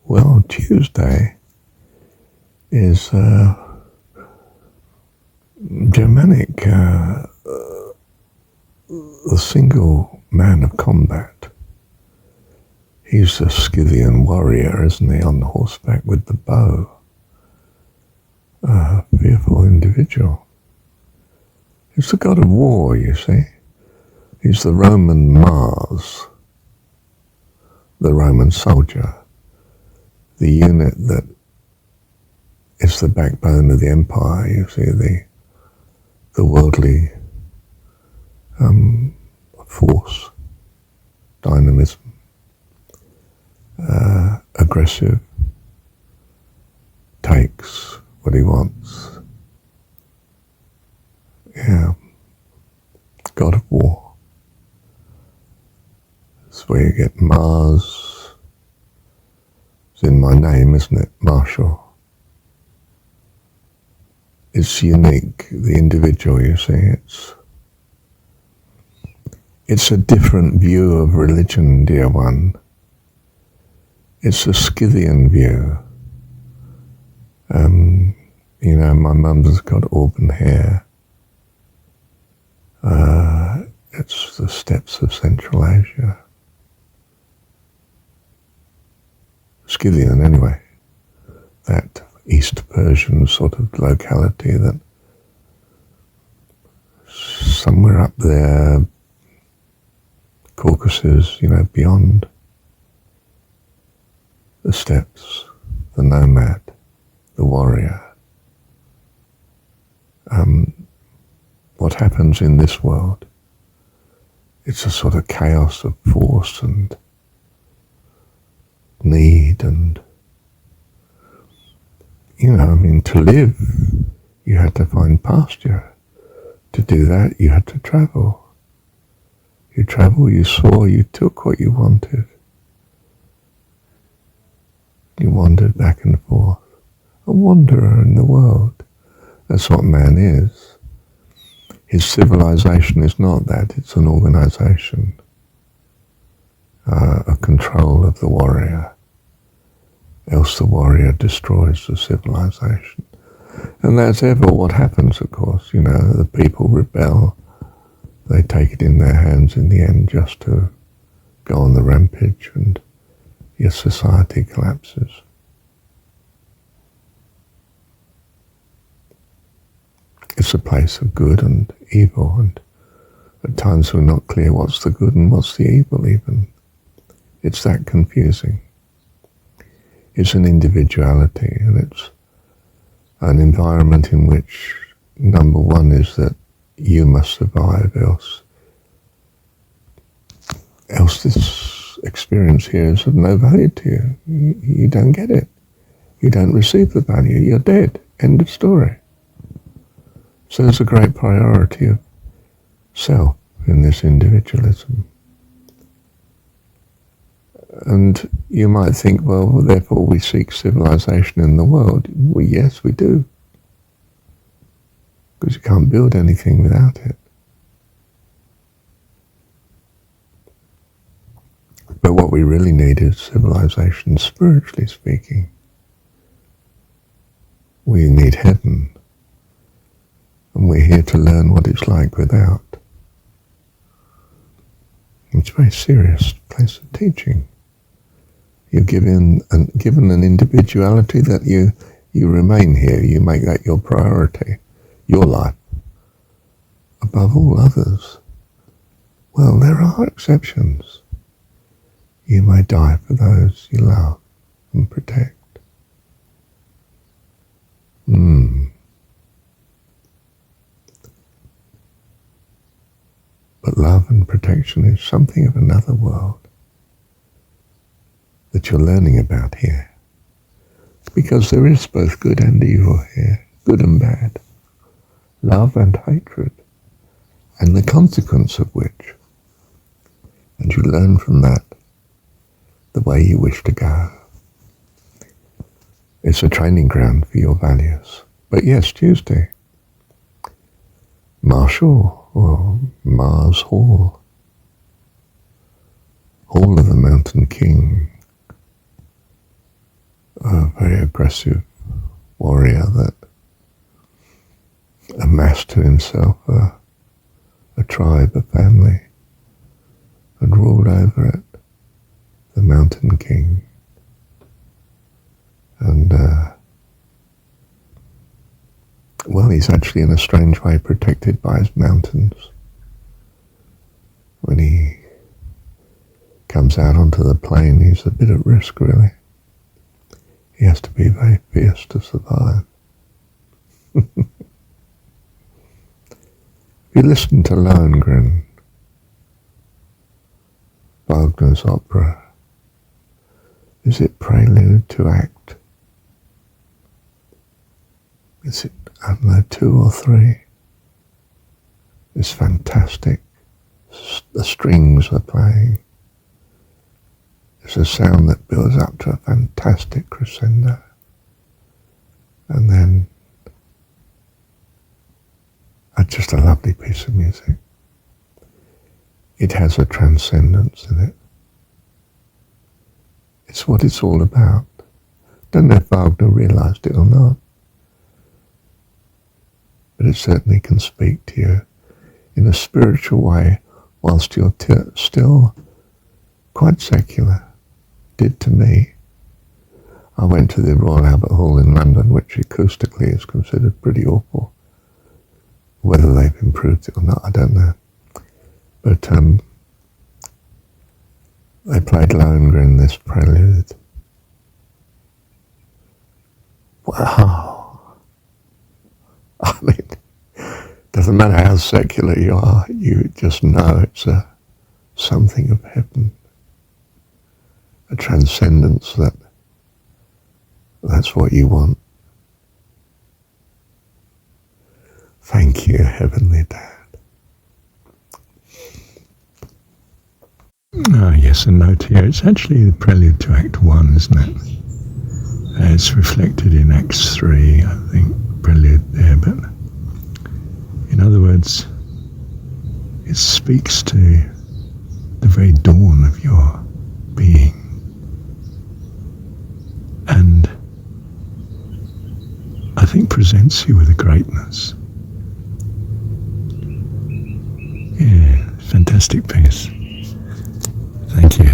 Well, Tuesday is Germanic, the single man of combat. He's a Scythian warrior, isn't he, on horseback with the bow. A fearful individual. He's the god of war, you see. He's the Roman Mars, the Roman soldier, the unit that is the backbone of the empire, you see, the worldly force, dynamism, aggressive, takes what he wants. Yeah, god of war. That's where you get Mars. It's in my name, isn't it? Marshall. It's unique, the individual, you see. It's a different view of religion, dear one. It's a Scythian view. You know, my mum's got auburn hair. It's the steppes of Central Asia. Scythian, anyway. That East Persian sort of locality that somewhere up there, Caucasus, you know, beyond the steppes, the nomad, the warrior. What happens in this world, it's a sort of chaos of force and need and, you know, I mean, to live, you had to find pasture. To do that, you had to travel. You travel, you saw, you took what you wanted. You wandered back and forth. A wanderer in the world. That's what man is. His civilization is not that, it's an organization. A control of the warrior. Else the warrior destroys the civilization. And that's ever what happens, of course. You know, the people rebel. They take it in their hands in the end just to go on the rampage, and your society collapses. It's a place of good and evil, and at times we're not clear what's the good and what's the evil even. It's that confusing. It's an individuality, and it's an environment in which number one is that you must survive, else this experience here is of no value to you. You don't get it. You don't receive the value. You're dead. End of story. So there's a great priority of self in this individualism. And you might think, well, therefore we seek civilization in the world. Well, yes, we do. Because you can't build anything without it. But what we really need is civilization, spiritually speaking. We need heaven. And we're here to learn what it's like without. It's a very serious place of teaching. You're given an individuality that you remain here. You make that your priority, your life, above all others. Well, there are exceptions. You may die for those you love and protect. But love and protection is something of another world that you're learning about here. Because there is both good and evil here, good and bad, love and hatred, and the consequence of which. And you learn from that the way you wish to go. It's a training ground for your values. But yes, Tuesday, Marshall or Mars Hall, Hall of the Mountain King, very aggressive warrior that amassed to himself a tribe, a family, and ruled over it, the Mountain King. And, well, he's actually in a strange way protected by his mountains. When he comes out onto the plain, he's a bit at risk, really. He has to be very fierce to survive. If you listen to Lohengrin, Wagner's opera, is it prelude to act? Is it, I don't know, 2 or 3? It's fantastic. The strings are playing. It's a sound that builds up to a fantastic crescendo. And then just a lovely piece of music. It has a transcendence in it. It's what it's all about. Don't know if Wagner realized it or not, but it certainly can speak to you in a spiritual way whilst you're still quite secular. Did to me. I went to the Royal Albert Hall in London, which acoustically is considered pretty awful. Whether they've improved it or not, I don't know. But they played Lohengrin, this prelude. Wow. I mean, doesn't matter how secular you are, you just know it's something of heaven. A transcendence that's what you want. Thank you, Heavenly Dad. Oh, yes, a note here. It's actually the prelude to Act 1, isn't it? It's reflected in Acts 3, I think, prelude there, but in other words, it speaks to the very dawn of your being. And I think presents you with a greatness. Yeah, fantastic piece. Thank you.